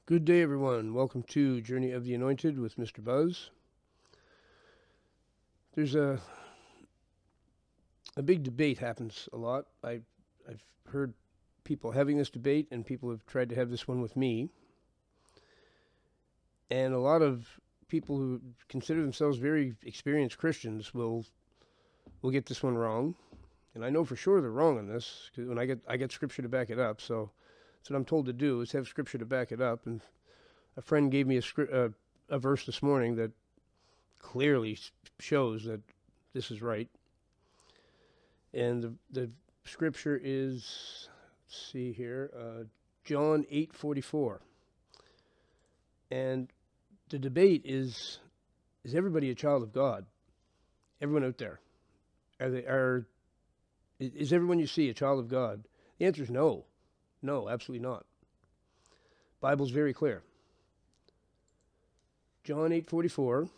Good day, everyone. Welcome to Journey of the Anointed with Mr. Buzz. There's a big debate happens a lot. I've heard people having this debate, and people have tried to have this one with me. And a lot of people who consider themselves very experienced Christians will get this one wrong. And I know for sure they're wrong on this, because when I get scripture to back it up. So that's what I'm told to do, is have scripture to back it up. And a friend gave me a verse this morning that clearly shows that this is right. And the scripture is, let's see here, John 8:44. And the debate is everybody a child of God? Everyone out there, is everyone you see a child of God? The answer is no. No, absolutely not. Bible's very clear. John 8:44.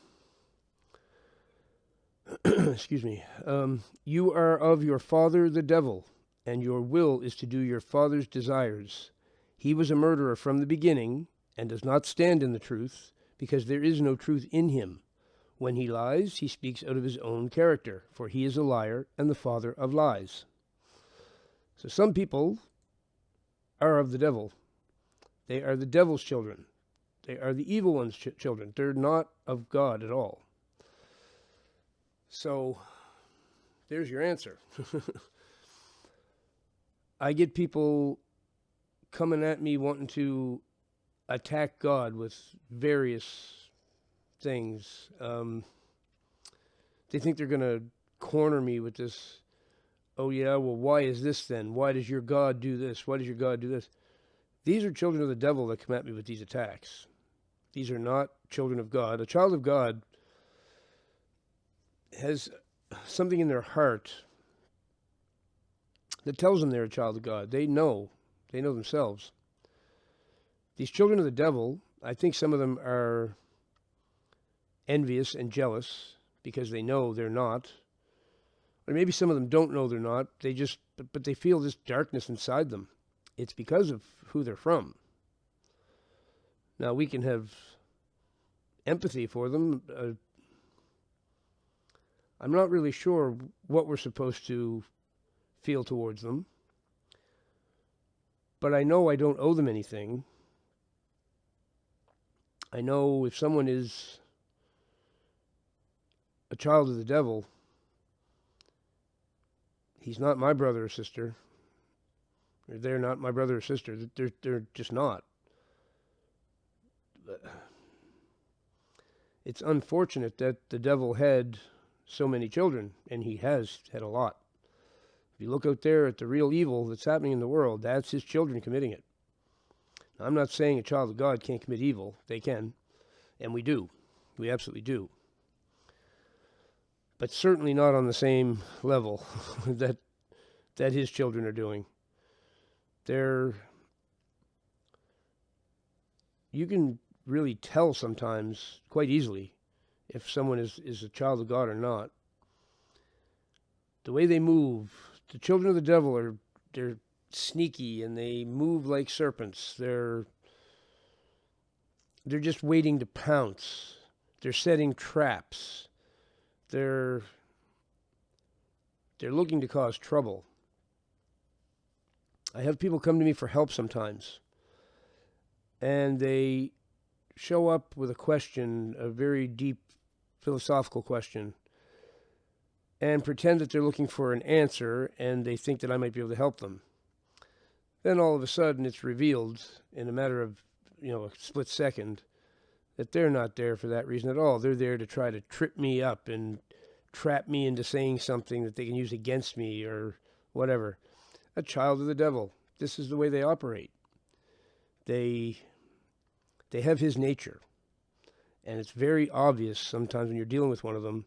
Excuse me. You are of your father the devil, and your will is to do your father's desires. He was a murderer from the beginning, and does not stand in the truth, because there is no truth in him. When he lies, he speaks out of his own character, for he is a liar and the father of lies. So some people are of the devil. They are the devil's children. They are the evil one's children. They're not of God at all. So there's your answer. I get people coming at me wanting to attack God with various things. They think they're going to corner me with this, oh yeah, well, why is this then? Why does your God do this? Why does your God do this? These are children of the devil that come at me with these attacks. These are not children of God. A child of God has something in their heart that tells them they're a child of God. They know themselves. These children of the devil, I think some of them are envious and jealous because they know they're not. Or maybe some of them don't know they're not. But they feel this darkness inside them. It's because of who they're from. Now, we can have empathy for them. I'm not really sure what we're supposed to feel towards them. But I know I don't owe them anything. I know if someone is a child of the devil, he's not my brother or sister. Or they're not my brother or sister. They're just not. It's unfortunate that the devil had so many children, and he has had a lot. If you look out there at the real evil that's happening in the world, that's his children committing it. Now, I'm not saying a child of God can't commit evil. They can, and we do. We absolutely do. But certainly not on the same level that his children are doing. You can really tell sometimes, quite easily, if someone is a child of God or not. The way they move, the children of the devil they're sneaky and they move like serpents. They're just waiting to pounce. They're setting traps. They're looking to cause trouble. I have people come to me for help sometimes, and they show up with a question, a very deep philosophical question, and pretend that they're looking for an answer, and they think that I might be able to help them. Then all of a sudden it's revealed in a matter of, a split second, that they're not there for that reason at all. They're there to try to trip me up and trap me into saying something that they can use against me or whatever. A child of the devil. This is the way they operate. They have his nature. And it's very obvious sometimes when you're dealing with one of them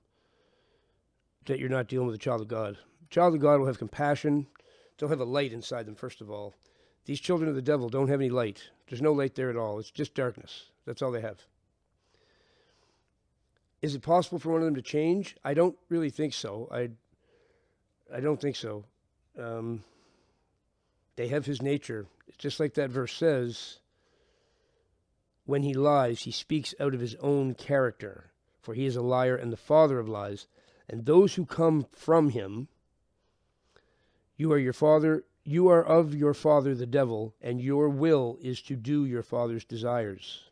that you're not dealing with a child of God. A child of God will have compassion. They'll have a light inside them, first of all. These children of the devil don't have any light. There's no light there at all. It's just darkness. That's all they have. Is it possible for one of them to change? I don't really think so. I don't think so. They have his nature. It's just like that verse says, when he lies, he speaks out of his own character, for he is a liar and the father of lies. And those who come from him, you are of your father the devil, and your will is to do your father's desires.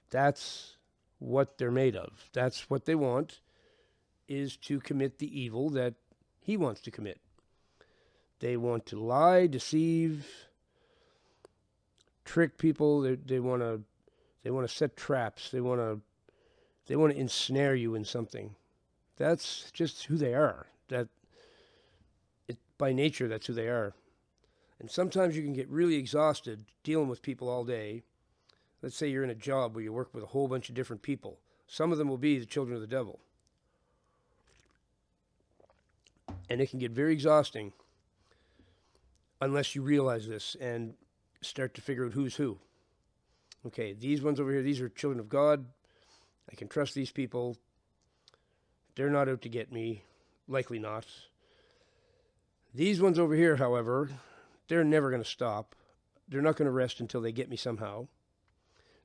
That's what they're made of. That's what they want, is to commit the evil that he wants to commit. They want to lie, deceive, trick people. They want to set traps. They want to ensnare you in something. That's just who they are. By nature, that's who they are. And sometimes you can get really exhausted dealing with people all day. Let's say you're in a job where you work with a whole bunch of different people. Some of them will be the children of the devil. And it can get very exhausting unless you realize this and start to figure out who's who. Okay, these ones over here, these are children of God. I can trust these people. They're not out to get me. Likely not. These ones over here, however, they're never going to stop. They're not going to rest until they get me somehow.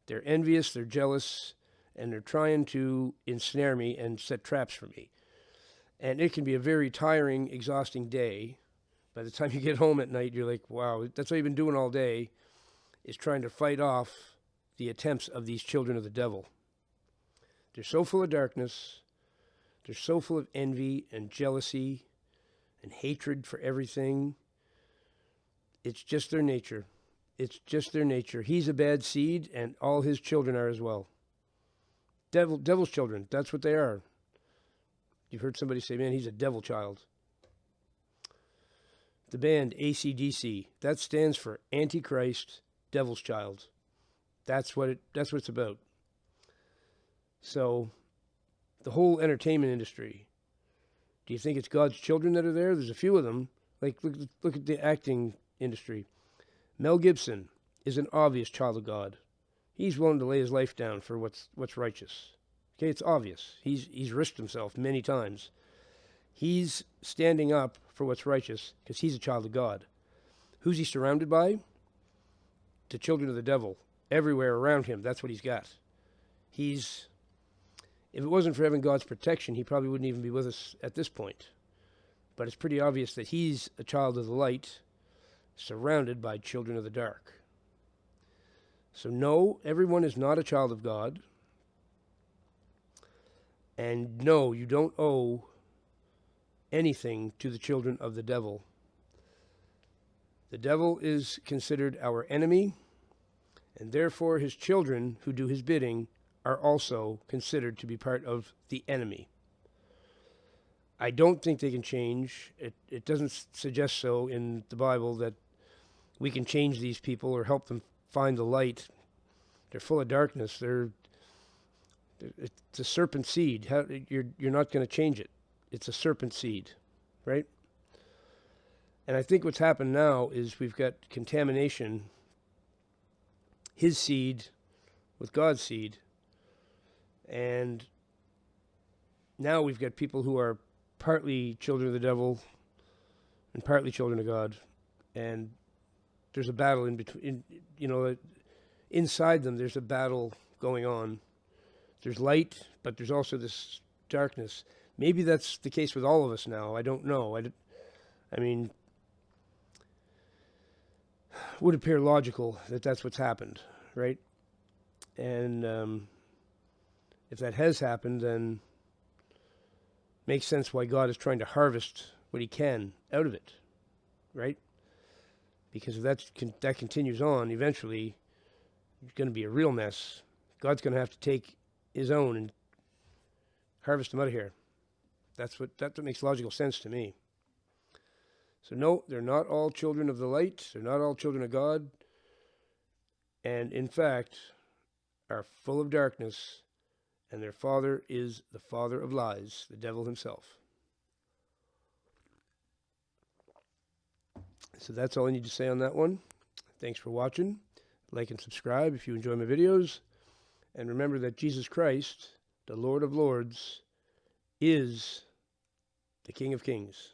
They're envious, they're jealous, and they're trying to ensnare me and set traps for me. And it can be a very tiring, exhausting day. By the time you get home at night, you're like, wow, that's what you've been doing all day, is trying to fight off the attempts of these children of the devil. They're so full of darkness. They're so full of envy and jealousy and hatred for everything. It's just their nature. It's just their nature. He's a bad seed, and all his children are as well. Devil's children, that's what they are. You've heard somebody say, man, he's a devil child. The band AC/DC, that stands for Antichrist, Devil's Child. That's what it's about. So, the whole entertainment industry, do you think it's God's children that are there? There's a few of them. Like, look at the acting industry. Mel Gibson is an obvious child of God. He's willing to lay his life down for what's righteous. Okay, it's obvious. He's risked himself many times. He's standing up for what's righteous because he's a child of God. Who's he surrounded by? The children of the devil. Everywhere around him, that's what he's got. If it wasn't for having God's protection, he probably wouldn't even be with us at this point. But it's pretty obvious that he's a child of the light, surrounded by children of the dark. So no, everyone is not a child of God. And no, you don't owe anything to the children of the devil. The devil is considered our enemy, and therefore his children who do his bidding are also considered to be part of the enemy. I don't think they can change. It doesn't suggest so in the Bible that we can change these people or help them find the light. They're full of darkness. It's a serpent seed. You're not going to change it. It's a serpent seed, right? And I think what's happened now is we've got contamination, his seed with God's seed. And now we've got people who are partly children of the devil and partly children of God. And there's a battle in between, inside them, there's a battle going on. There's light, but there's also this darkness. Maybe that's the case with all of us now. I don't know. I mean, would appear logical that that's what's happened, right? And if that has happened, then makes sense why God is trying to harvest what he can out of it, right? Because if that continues on, eventually it's going to be a real mess. God's going to have to take his own and harvest them out of here. That's what makes logical sense to me. So no, they're not all children of the light. They're not all children of God. And in fact, are full of darkness, and their father is the father of lies, the devil himself. So that's all I need to say on that one. Thanks for watching. Like and subscribe if you enjoy my videos. And remember that Jesus Christ, the Lord of Lords, is the King of Kings.